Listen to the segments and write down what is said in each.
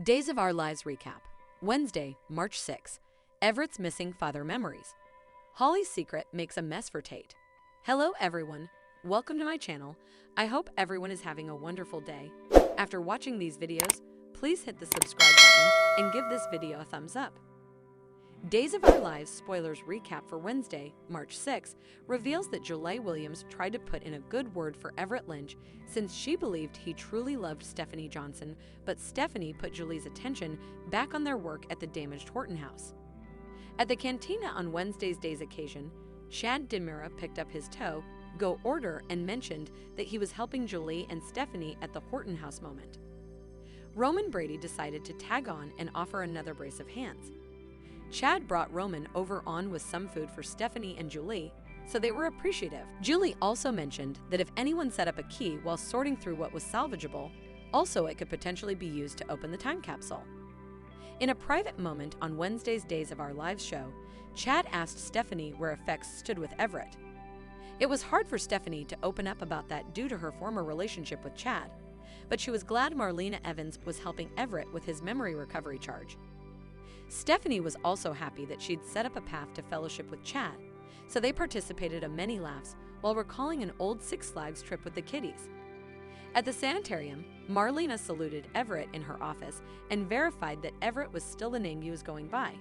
Days of Our Lives recap. Wednesday, March 6. Everett's missing father memories. Holly's secret makes a mess for Tate. Hello everyone. Welcome to my channel. I hope everyone is having a wonderful day. After watching these videos, please hit the subscribe button and give this video a thumbs up. Days of Our Lives spoilers recap for Wednesday, March 6, reveals that Julie Williams tried to put in a good word for Everett Lynch since she believed he truly loved Stephanie Johnson, but Stephanie put Julie's attention back on their work at the damaged Horton house. At the cantina on Wednesday's day's occasion, Chad Demura picked up his go order and mentioned that he was helping Julie and Stephanie at the Horton house moment. Roman Brady decided to tag on and offer another brace of hands. Chad brought Roman over on with some food for Stephanie and Julie, so they were appreciative. Julie also mentioned that if anyone set up a key while sorting through what was salvageable, also it could potentially be used to open the time capsule. In a private moment on Wednesday's Days of Our Lives show, Chad asked Stephanie where effects stood with Everett. It was hard for Stephanie to open up about that due to her former relationship with Chad, but she was glad Marlena Evans was helping Everett with his memory recovery charge. Stephanie was also happy that she'd set up a path to fellowship with Chad, so they participated in many laughs while recalling an old Six Flags trip with the kiddies. At the sanitarium, Marlena saluted Everett in her office and verified that Everett was still the name he was going by.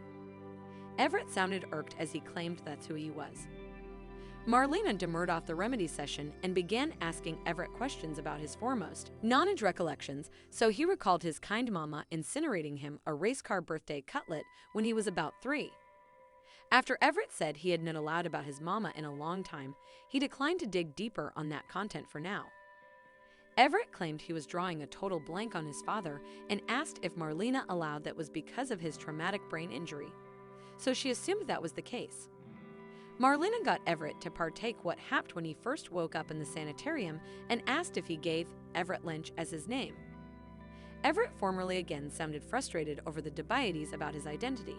Everett sounded irked as he claimed that's who he was. Marlena demurred off the remedy session and began asking Everett questions about his foremost knowledge recollections, so he recalled his kind mama incinerating him a race car birthday cutlet when he was about 3. After Everett said he had not allowed about his mama in a long time, he declined to dig deeper on that content for now. Everett claimed he was drawing a total blank on his father and asked if Marlena allowed that was because of his traumatic brain injury, so she assumed that was the case. Marlena got Everett to partake what happened when he first woke up in the sanitarium and asked if he gave Everett Lynch as his name. Everett formerly again sounded frustrated over the debieties about his identity.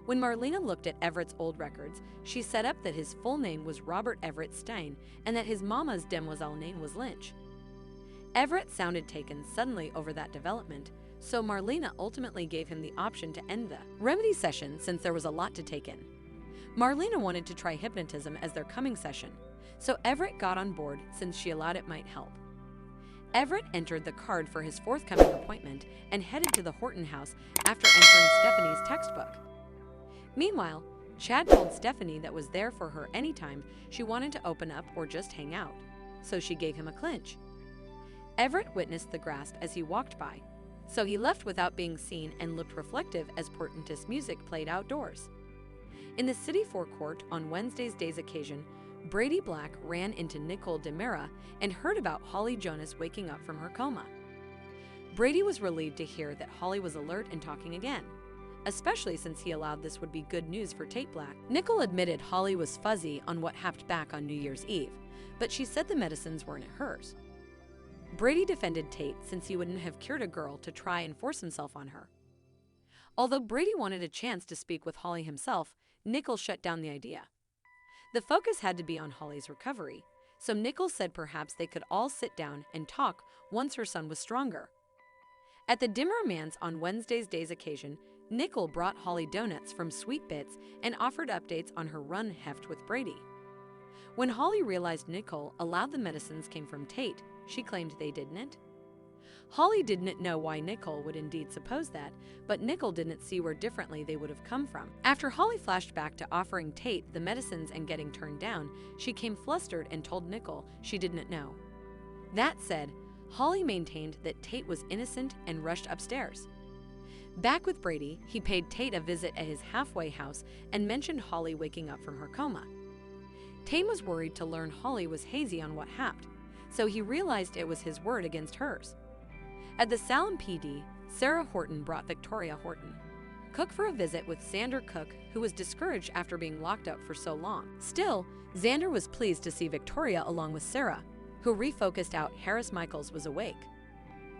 When Marlena looked at Everett's old records, she set up that his full name was Robert Everett Stein and that his mama's demoiselle name was Lynch. Everett sounded taken suddenly over that development, so Marlena ultimately gave him the option to end the remedy session since there was a lot to take in. Marlena wanted to try hypnotism as their coming session, so Everett got on board since she allowed it might help. Everett entered the card for his forthcoming appointment and headed to the Horton house after entering Stephanie's textbook. Meanwhile, Chad told Stephanie that was there for her anytime she wanted to open up or just hang out, so she gave him a clinch. Everett witnessed the grasp as he walked by, so he left without being seen and looked reflective as Portentous music played outdoors. In the city forecourt on Wednesday's day's occasion, Brady Black ran into Nicole Demura and heard about Holly Jonas waking up from her coma. Brady was relieved to hear that Holly was alert and talking again, especially since he allowed this would be good news for Tate Black. Nicole admitted Holly was fuzzy on what happened back on New Year's Eve, but she said the medicines weren't hers. Brady defended Tate since he wouldn't have cured a girl to try and force himself on her. Although Brady wanted a chance to speak with Holly himself, Nicole shut down the idea. The focus had to be on Holly's recovery, so Nicole said perhaps they could all sit down and talk once her son was stronger. At the Dimmer Man's on Wednesday's day's occasion, Nicole brought Holly donuts from Sweet Bits and offered updates on her run heft with Brady. When Holly realized Nicole allowed the medicines came from Tate, she claimed they didn't. Holly didn't know why Nicole would indeed suppose that, but Nicole didn't see where differently they would have come from. After Holly flashed back to offering Tate the medicines and getting turned down, she came flustered and told Nicole she didn't know. That said, Holly maintained that Tate was innocent and rushed upstairs. Back with Brady, he paid Tate a visit at his halfway house and mentioned Holly waking up from her coma. Tate was worried to learn Holly was hazy on what happened, so he realized it was his word against hers. At the Salem PD, Sarah Horton brought Victoria Horton, cook for a visit with Xander Cook, who was discouraged after being locked up for so long. Still, Xander was pleased to see Victoria along with Sarah, who refocused out Harris Michaels was awake.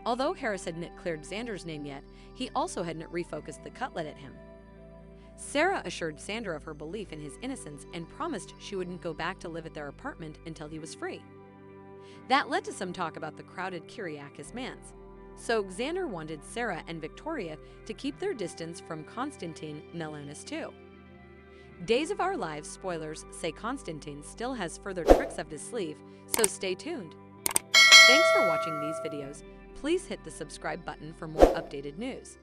Although Harris hadn't cleared Xander's name yet, he also hadn't refocused the cutlet at him. Sarah assured Xander of her belief in his innocence and promised she wouldn't go back to live at their apartment until he was free. That led to some talk about the crowded Kyriakis Man's. So Xander wanted Sarah and Victoria to keep their distance from Constantine Melonis too. Days of Our Lives spoilers say Constantine still has further tricks up his sleeve, so stay tuned. Thanks for watching these videos. Please hit the subscribe button for more updated news.